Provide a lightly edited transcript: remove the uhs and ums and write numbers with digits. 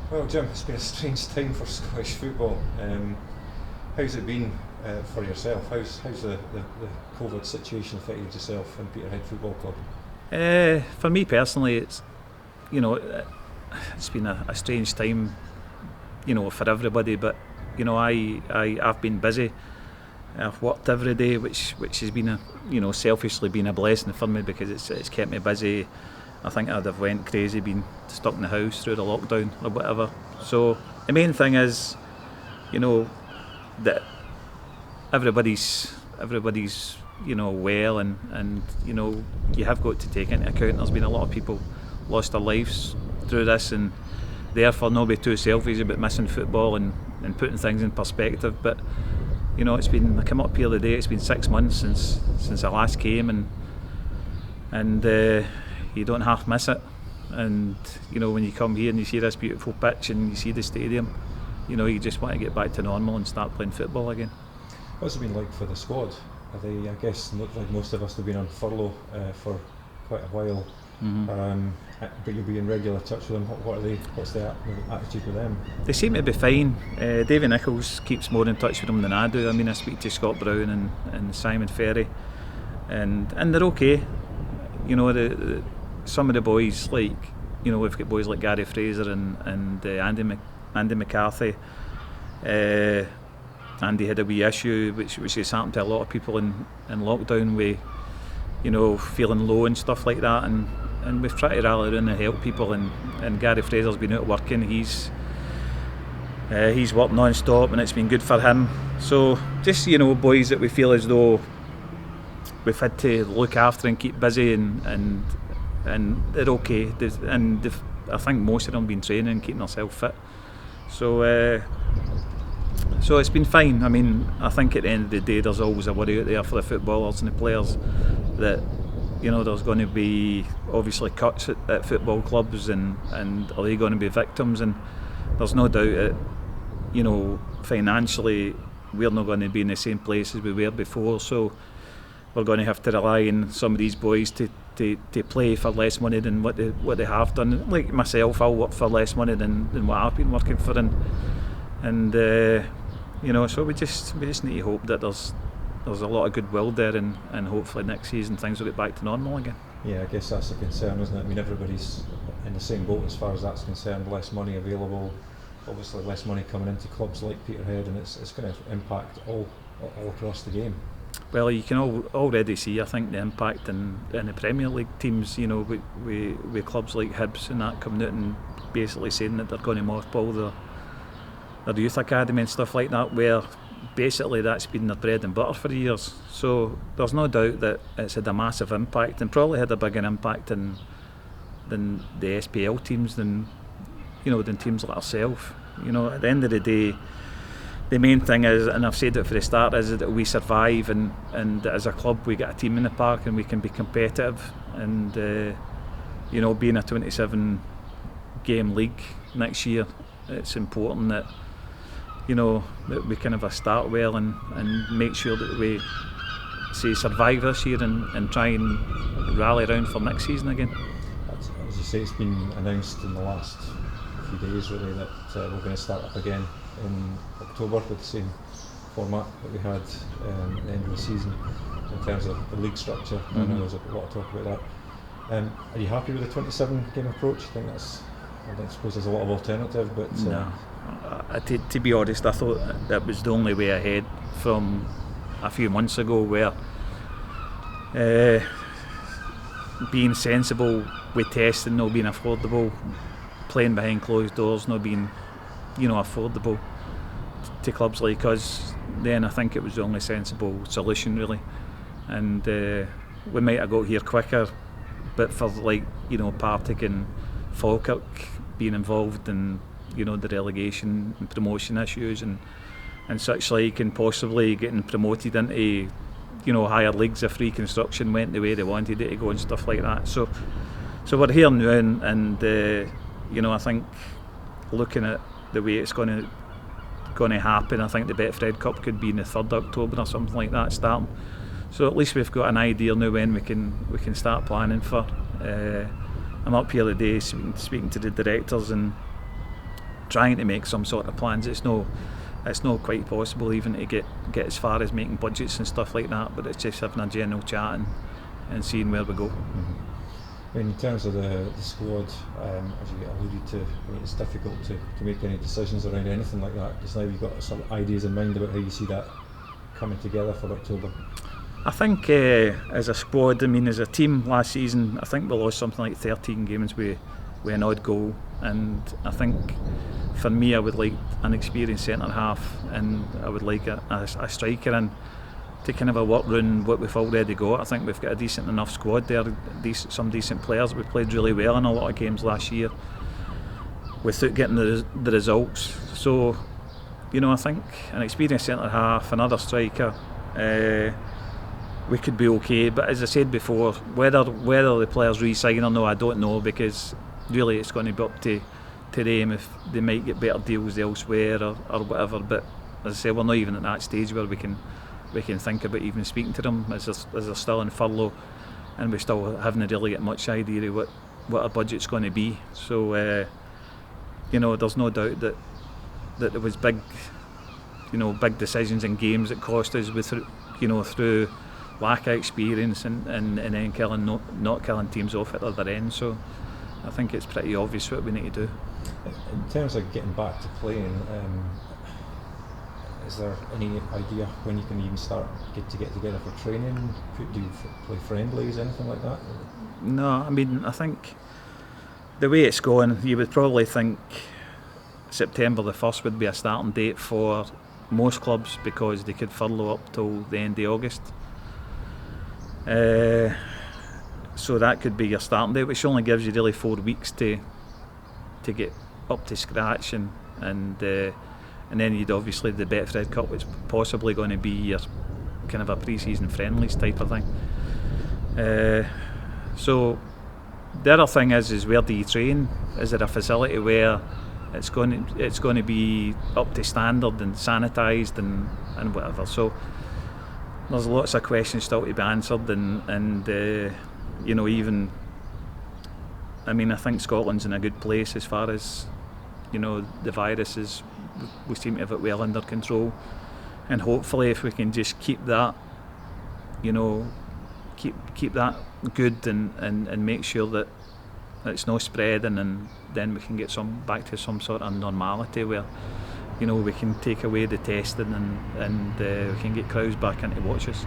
Well, Jim, it's been a strange time for Scottish football. How's it been for yourself? How's the COVID situation affected yourself and Peterhead Football Club? For me personally, you know it's been a strange time, for everybody. But I've been busy. I've worked every day, which has been selfishly been a blessing for me because it's kept me busy. I think I'd have went crazy being stuck in the house through the lockdown or whatever. So the main thing is, that everybody's well, and you have got to take into account there's been a lot of people lost their lives through this, and therefore not be too selfish about missing football and putting things in perspective. But it's been, I come up here today, it's been 6 months since I last came, and you don't half miss it. And when you come here and you see this beautiful pitch and you see the stadium, you just want to get back to normal and start playing football again. What's it been like for the squad? Are they, I guess, like most of us have been on furlough for quite a while, but you'll be in regular touch with them. What are they? What's the attitude with them? They seem to be fine. Davy Nichols keeps more in touch with them than I do. I mean, I speak to Scott Brown and Simon Ferry, and they're okay. Some of the boys, like we've got boys like Gary Fraser and Andy McCarthy. Andy had a wee issue which has happened to a lot of people in lockdown with feeling low and stuff like that, and we've tried to rally around and help people, and Gary Fraser's been out working. He's worked non-stop and it's been good for him. So just boys that we feel as though we've had to look after and keep busy, and they're okay. I think most of them have been training and keeping themselves fit. So it's been fine. I mean, I think at the end of the day there's always a worry out there for the footballers and the players that there's going to be obviously cuts at football clubs, and are they going to be victims? And there's no doubt that financially we're not going to be in the same place as we were before, so we're going to have to rely on some of these boys to play for less money than what they have done. Like myself, I'll work for less money than what I've been working for, and so we just need to hope that there's a lot of goodwill there, and hopefully next season things will get back to normal again. Yeah, I guess that's the concern, isn't it? I mean, everybody's in the same boat as far as that's concerned. Less money available, obviously less money coming into clubs like Peterhead, and it's going to impact all across the game. Well, you can already see, I think, the impact in the Premier League teams, with clubs like Hibs and that coming out and basically saying that they're going to mothball their youth academy and stuff like that, where basically that's been their bread and butter for years. So there's no doubt that it's had a massive impact, and probably had a bigger impact than the SPL teams, than teams like ourselves. At the end of the day, the main thing is, and I've said it for the start, is that we survive, and that as a club we get a team in the park and we can be competitive, and being a 27 game league next year, it's important that that we kind of start well and make sure that we survive this year and try and rally around for next season again. As you say, it's been announced in the last few days really that we're going to start up again in October with the same format that we had at the end of the season in terms of the league structure. I know there's a lot of talk about that. Are you happy with the 27 game approach? I don't suppose there's a lot of alternative, but no. To be honest, I thought that was the only way ahead from a few months ago, where being sensible with testing not being affordable, playing behind closed doors not being affordable to clubs like us, then I think it was the only sensible solution really. And we might have got here quicker, but for Partick and Falkirk being involved in the relegation and promotion issues and such like, and possibly getting promoted into higher leagues if reconstruction went the way they wanted it to go and stuff like that. So we're here now, and I think looking at the way it's going to happen, I think the Betfred Cup could be in the 3rd October or something like that starting. So at least we've got an idea now when we can start planning for. I'm up here today speaking to the directors, and trying to make some sort of plans. It's not quite possible even to get as far as making budgets and stuff like that, but it's just having a general chat and seeing where we go. In terms of the squad, as you alluded to, I mean, it's difficult to make any decisions around anything like that. Just now you've got some ideas in mind about how you see that coming together for October. I think as a squad, I mean as a team last season, I think we lost something like 13 games with an odd goal, and I think for me I would like an experienced centre half, and I would like a striker in to kind of work around what we've already got. I think we've got a decent enough squad there, some decent players. We played really well in a lot of games last year without getting the results. So, you know, I think an experienced centre half, another striker, we could be okay. But as I said before, whether the players re-sign or no, I don't know, because really it's going to be up to them if they might get better deals elsewhere or whatever. But as I say, we're not even at that stage where we can think about even speaking to them as they're still in furlough, and we still haven't really got much idea of what our budget's going to be. So you know, there's no doubt that there was big decisions in games that cost us through lack of experience and then not killing teams off at the other end. So I think it's pretty obvious what we need to do. In terms of getting back to playing, is there any idea when you can even start get together for training? Do you play friendlies, anything like that? No, I mean, I think the way it's going, you would probably think September the 1st would be a starting date for most clubs, because they could furlough up till the end of August. So that could be your starting date, which only gives you really 4 weeks to get up to scratch, and then you'd obviously the Betfred Cup, which is possibly going to be your kind of a pre-season friendlies type of thing. So the other thing is where do you train? Is there a facility where it's going to be up to standard and sanitised and whatever? So there's lots of questions still to be answered, and you know, even, I mean, I think Scotland's in a good place as far as, you know, the virus is. We seem to have it well under control, and hopefully if we can just keep that, you know, keep that good and make sure that it's not spreading, and then we can get back to some sort of normality where, you know, we can take away the testing and we can get crowds back in to watch us.